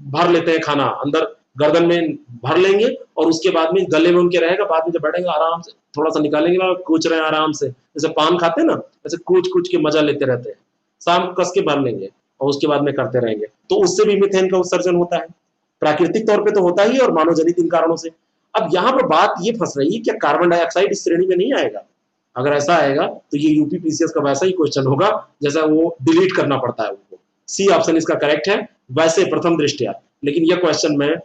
भर लेते हैं खाना, अंदर गर्दन में भर लेंगे और उसके बाद में गले में उनके रहेगा, बाद में जब बैठेंगे आराम से थोड़ा सा निकालेंगे, कूच रहे हैं आराम से, जैसे पान खाते हैं ना, ऐसे कूच कूच के मजा लेते रहते हैं, शाम कस के भर लेंगे और उसके बाद में करते रहेंगे, तो उससे भी मीथेन का उत्सर्जन होता है। प्राकृतिक तौर पे तो होता ही है और मानव जनित इन कारणों से। अब यहाँ पर बात ये फंस रही है, क्या कार्बन डाइऑक्साइड इस श्रेणी में नहीं आएगा? अगर ऐसा आएगा तो ये यूपीपीसीएस का वैसा ही क्वेश्चन होगा जैसा वो डिलीट करना पड़ता है उनको। सी ऑप्शन इसका करेक्ट है वैसे प्रथम दृष्टया, लेकिन यह क्वेश्चन मैं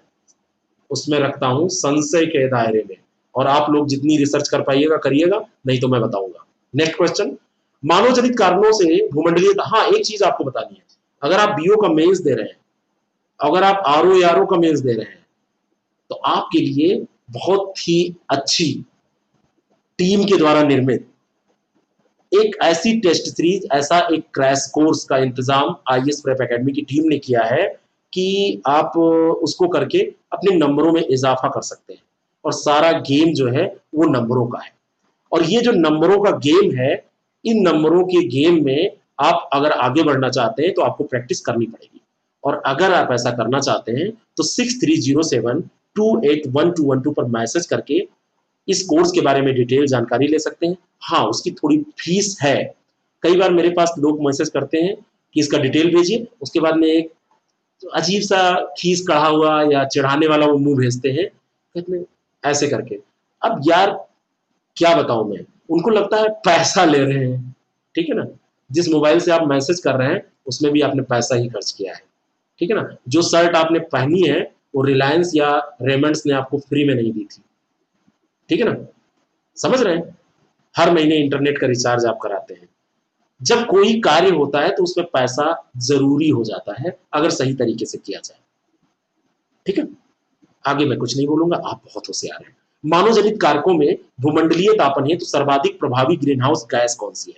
उसमें रखता हूं संशय के दायरे में, और आप लोग जितनी रिसर्च कर पाइएगा करिएगा, नहीं तो मैं बताऊंगा। नेक्स्ट क्वेश्चन, मानव जनित कारणों से भूमंडलीय, हाँ एक चीज आपको बतानी है, अगर आप बीओ का मेंस दे रहे हैं, अगर आप आरओ यारो का मेंस दे रहे हैं, तो आपके लिए बहुत ही अच्छी टीम के द्वारा निर्मित एक ऐसी टेस्ट सीरीज, ऐसा एक क्रैश कोर्स का इंतजाम आईएएस प्रेप एकेडमी की टीम ने किया है कि आप उसको करके अपने नंबरों में इजाफा कर सकते हैं, और सारा गेम जो है वो नंबरों का है। और ये जो नंबरों का गेम है, इन नंबरों के गेम में आप अगर आगे बढ़ना चाहते हैं तो आपको प्रैक्टिस करनी पड़ेगी, और अगर आप ऐसा करना चाहते हैं तो 6307281212 पर मैसेज करके इस कोर्स के बारे में डिटेल जानकारी ले सकते हैं। हाँ, उसकी थोड़ी फीस है। कई बार मेरे पास लोग मैसेज करते हैं कि इसका डिटेल भेजिए, उसके बाद में एक अजीब सा खीस कढ़ा हुआ या चढ़ाने वाला वो मुंह भेजते हैं, कहते हैं ऐसे करके। अब यार क्या बताऊं मैं, उनको लगता है पैसा ले रहे हैं, ठीक है ना? जिस मोबाइल से आप मैसेज कर रहे हैं उसमें भी आपने पैसा ही खर्च किया है, ठीक है ना? जो शर्ट आपने पहनी है वो रिलायंस या रेमंड्स ने आपको फ्री में नहीं दी थी, ठीक है ना? समझ रहे हैं? हर महीने इंटरनेट का रिचार्ज आप कराते हैं। जब कोई कार्य होता है तो उसमें पैसा जरूरी हो जाता है, अगर सही तरीके से किया जाए, ठीक है? आगे मैं कुछ नहीं बोलूंगा, आप बहुत होशियार हैं। मानव जनित कारकों में भूमंडलीय तापन है तो सर्वाधिक प्रभावी ग्रीन हाउस गैस कौन सी है?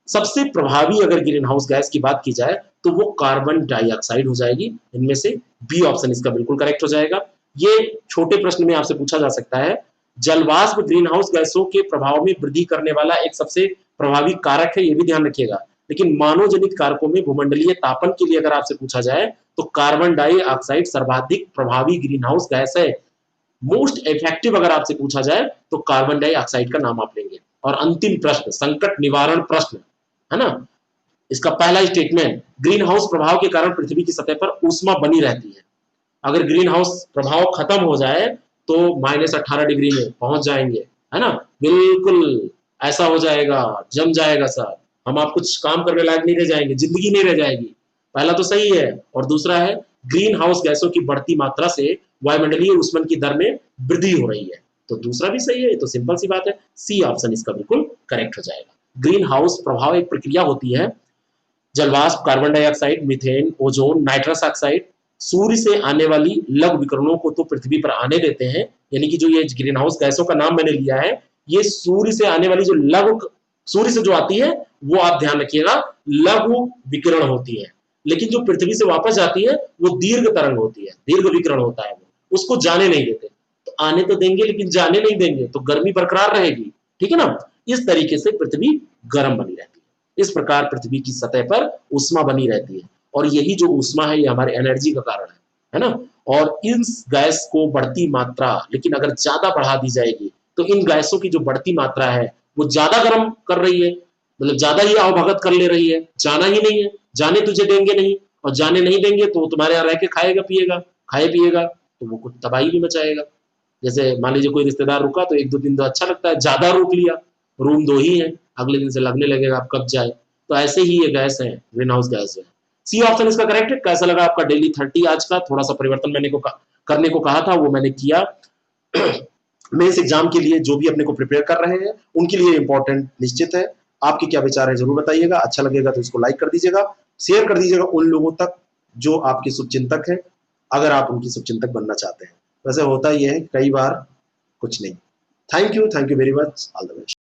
सबसे प्रभावी अगर ग्रीन हाउस गैस की बात की जाए तो वो कार्बन डाइऑक्साइड हो जाएगी। इनमें से बी ऑप्शन इसका बिल्कुल करेक्ट हो जाएगा। ये छोटे प्रश्न में आपसे पूछा जा सकता है, जलवाष्प ग्रीन हाउस गैसों के प्रभाव में वृद्धि करने वाला एक सबसे प्रभावी कारक है, ये भी ध्यान रखिएगा। लेकिन मानव जनित कारकों में भूमंडलीय तापन के लिए अगर आपसे पूछा जाए तो कार्बन डाइऑक्साइड सर्वाधिक प्रभावी ग्रीन हाउस गैस है। मोस्ट इफेक्टिव अगर आपसे पूछा जाए तो कार्बन डाइऑक्साइड का नाम आप लेंगे। और अंतिम प्रश्न, संकट निवारण प्रश्न, है ना? इसका पहला स्टेटमेंट, ग्रीन हाउस प्रभाव के कारण पृथ्वी की सतह पर ऊष्मा बनी रहती है। अगर ग्रीन हाउस प्रभाव खत्म हो जाए तो -18 डिग्री में पहुंच जाएंगे, है ना? बिल्कुल ऐसा हो जाएगा, जम जाएगा सर, हम आप कुछ काम करने लायक नहीं रह जाएंगे, जिंदगी नहीं रह जाएगी। पहला तो सही है, और दूसरा है ग्रीन हाउस गैसों की बढ़ती मात्रा से वायुमंडलीय ऊष्मन की दर में वृद्धि हो रही है, तो दूसरा भी सही है, तो सिंपल सी बात है, सी ऑप्शन इसका बिल्कुल करेक्ट हो जाएगा। ग्रीन हाउस प्रभाव एक प्रक्रिया होती है, जलवाष्प, carbon dioxide, methane, ozone, nitrous oxide सूर्य से आने वाली लघु विकिरणों को तो पृथ्वी पर आने देते हैं, यानी कि जो ये ग्रीन हाउस गैसों का नाम मैंने लिया है, ये सूर्य से आने वाली जो लघु, सूर्य से जो आती है वो आप ध्यान रखिएगा लघु विकिरण होती है, लेकिन जो पृथ्वी से वापस जाती है वो दीर्घ तरंग होती है, दीर्घ विकिरण होता है, वो उसको जाने नहीं देते। तो आने तो देंगे लेकिन जाने नहीं देंगे, तो गर्मी बरकरार रहेगी, ठीक है ना? इस तरीके से पृथ्वी गर्म बनी रहती है। इस प्रकार पृथ्वी की सतह पर ऊष्मा बनी रहती है, और यही जो ऊष्मा है ये हमारे एनर्जी का कारण है ना? और इस गैस को बढ़ती मात्रा, लेकिन अगर ज्यादा बढ़ा दी जाएगी तो इन गैसों की जो बढ़ती मात्रा है वो ज्यादा गर्म कर रही है, मतलब ज्यादा ही आवभगत कर ले रही है, जाना ही नहीं है, जाने तुझे देंगे नहीं, और जाने नहीं देंगे तो तुम्हारे यहाँ रह के खाएगा पिएगा, खाए पिएगा तो वो कुछ तबाही भी मचाएगा। जैसे मान लीजिए कोई रिश्तेदार रुका तो एक दो दिन तो अच्छा लगता है, ज्यादा रुक लिया, रूम दो ही है, अगले दिन से लगने लगेगा आप कब जाए। तो ऐसे ही ये गैस है, ग्रीन हाउस गैस है। सी ऑप्शन इसका करेक्ट है। कैसा लगा आपका डेली 30 आज का? थोड़ा सा परिवर्तन मैंने करने को कहा था वो मैंने किया। मेंस एग्जाम के लिए जो भी अपने को प्रिपेयर कर रहे हैं उनके लिए इंपॉर्टेंट निश्चित है। आपके क्या विचार है जरूर बताइएगा, अच्छा लगेगा तो इसको लाइक कर दीजिएगा, शेयर कर दीजिएगा उन लोगों तक जो आपके शुभचिंतक हैं, अगर आप उनकी शुभचिंतक बनना चाहते हैं। वैसे होता ही है कई बार कुछ नहीं। Thank you very much, all the best.